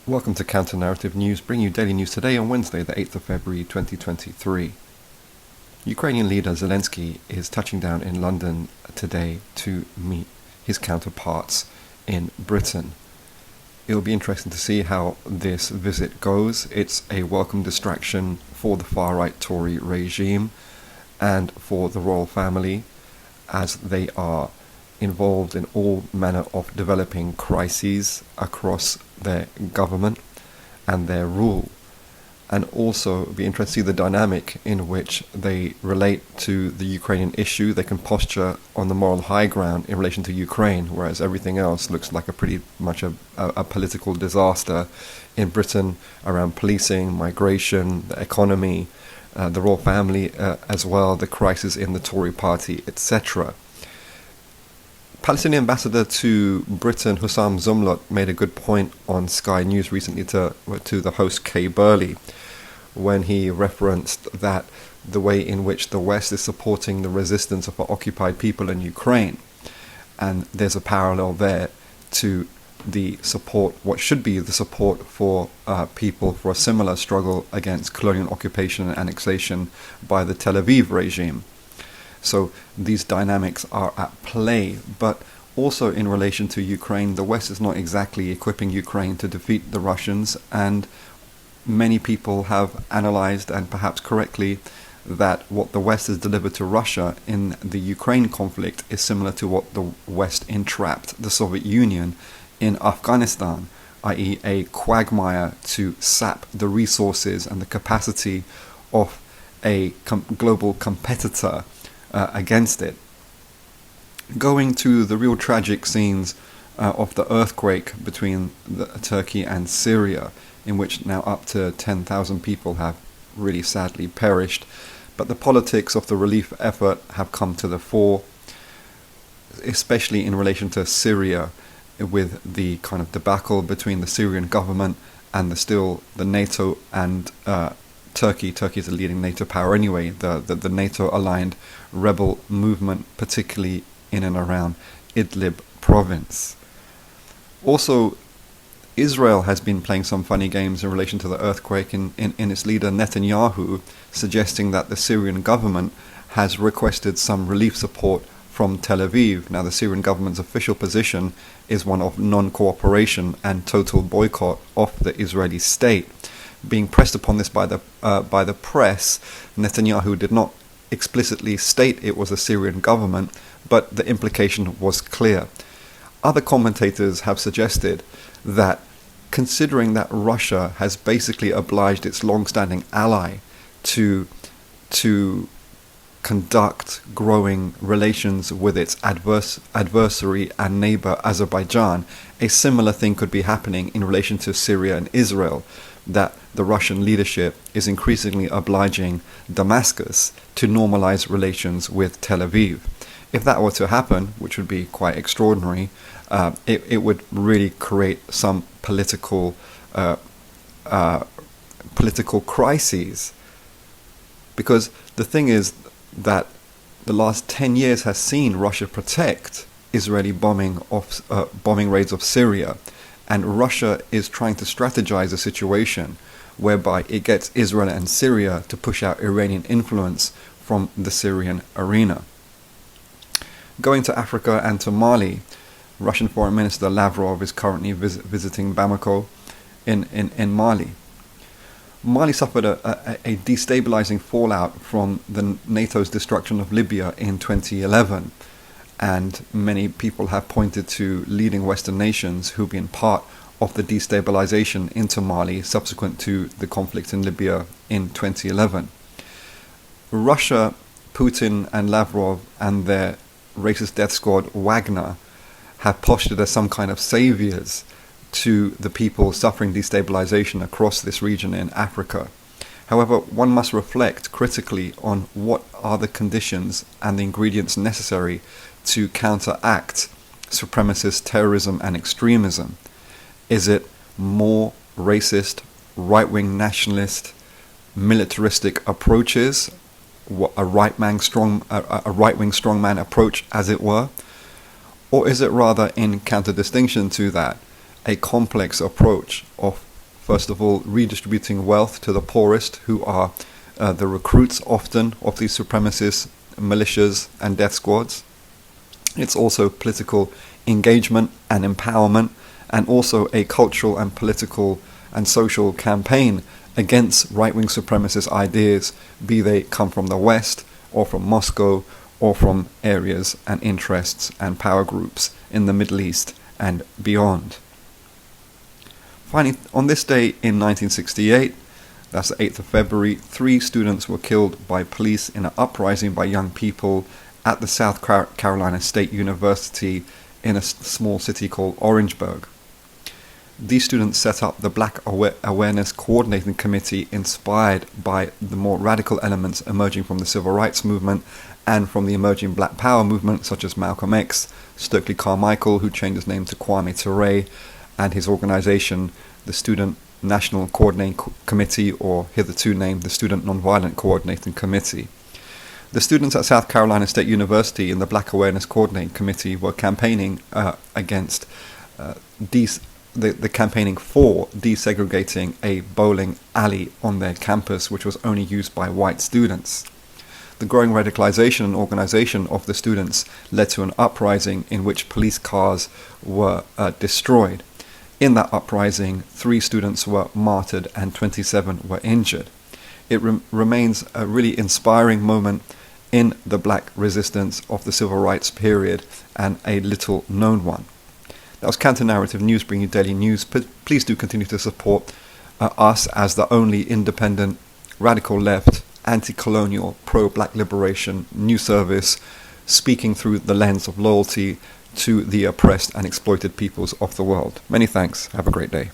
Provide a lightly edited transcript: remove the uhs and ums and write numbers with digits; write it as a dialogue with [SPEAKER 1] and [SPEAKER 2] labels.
[SPEAKER 1] Welcome to Counter Narrative News, bringing you daily news today on Wednesday, the 8th of February 2023. Ukrainian leader Zelensky is touching down in London today to meet his counterparts in Britain. It'll be interesting to see how this visit goes. It's a welcome distraction for the far-right Tory regime and for the royal family, as they are involved in all manner of developing crises across their government and their rule. And also be interested to see the dynamic in which they relate to the Ukrainian issue. They can posture on the moral high ground in relation to Ukraine, whereas everything else looks like a pretty much a political disaster in Britain around policing, migration, the economy, the royal family as well, the crisis in the Tory party, etc. Palestinian ambassador to Britain, Hussam Zumlot, made a good point on Sky News recently to the host Kay Burley, when he referenced that the way in which the West is supporting the resistance of occupied people in Ukraine. And there's a parallel there to the support, what should be the support for people for a similar struggle against colonial occupation and annexation by the Tel Aviv regime. So these dynamics are at play, but also in relation to Ukraine, the West is not exactly equipping Ukraine to defeat the Russians, and many people have analyzed, and perhaps correctly, that what the West has delivered to Russia in the Ukraine conflict is similar to what the West entrapped the Soviet Union in Afghanistan, i.e. a quagmire to sap the resources and the capacity of a global competitor against it. Going to the real tragic scenes of the earthquake between Turkey and Syria, in which now up to 10,000 people have really sadly perished, but the politics of the relief effort have come to the fore, especially in relation to Syria, with the kind of debacle between the Syrian government and the NATO and Turkey. Turkey is a leading NATO power anyway, the NATO-aligned rebel movement, particularly in and around Idlib province. Also, Israel has been playing some funny games in relation to the earthquake in its leader Netanyahu, suggesting that the Syrian government has requested some relief support from Tel Aviv. Now, the Syrian government's official position is one of non-cooperation and total boycott of the Israeli state. Being pressed upon this by the press, Netanyahu did not explicitly state it was the Syrian government, but the implication was clear. Other commentators have suggested that, considering that Russia has basically obliged its long-standing ally to conduct growing relations with its adversary and neighbor Azerbaijan, a similar thing could be happening in relation to Syria and Israel, that the Russian leadership is increasingly obliging Damascus to normalize relations with Tel Aviv. If that were to happen, which would be quite extraordinary, it would really create some political crises. Because the thing is that the last 10 years has seen Russia protect Israeli bombing raids of Syria, and Russia is trying to strategize a situation whereby it gets Israel and Syria to push out Iranian influence from the Syrian arena. Going to Africa and to Mali, Russian Foreign Minister Lavrov is currently visiting Bamako in Mali. Mali suffered a destabilizing fallout from the NATO's destruction of Libya in 2011, and many people have pointed to leading Western nations who've been part of the destabilization into Mali subsequent to the conflict in Libya in 2011. Russia, Putin and Lavrov and their racist death squad Wagner have postured as some kind of saviors to the people suffering destabilization across this region in Africa. However, one must reflect critically on what are the conditions and the ingredients necessary to counteract supremacist terrorism and extremism. Is it more racist, right-wing nationalist, militaristic approaches, a right-wing strongman approach, as it were? Or is it rather, in counter-distinction to that, a complex approach of First of all, redistributing wealth to the poorest, who are the recruits often of these supremacist militias and death squads. It's also political engagement and empowerment, and also a cultural and political and social campaign against right-wing supremacist ideas, be they come from the West or from Moscow or from areas and interests and power groups in the Middle East and beyond. Finally, on this day in 1968, that's the 8th of February, 3 students were killed by police in an uprising by young people at the South Carolina State University in a small city called Orangeburg. These students set up the Black Awareness Coordinating Committee, inspired by the more radical elements emerging from the Civil Rights Movement and from the emerging Black Power movement, such as Malcolm X, Stokely Carmichael, who changed his name to Kwame Ture, and his organization, the Student National Coordinating Committee, or hitherto named the Student Nonviolent Coordinating Committee. The students at South Carolina State University in the Black Awareness Coordinating Committee were campaigning against the campaigning for desegregating a bowling alley on their campus, which was only used by white students. The growing radicalization and organization of the students led to an uprising in which police cars were destroyed. In that uprising, 3 students were martyred and 27 were injured. It remains a really inspiring moment in the black resistance of the civil rights period, and a little known one. That was Counter Narrative News, bringing you daily news. Please do continue to support us as the only independent, radical left, anti-colonial, pro-black liberation news service, speaking through the lens of loyalty to the oppressed and exploited peoples of the world. Many thanks. Have a great day.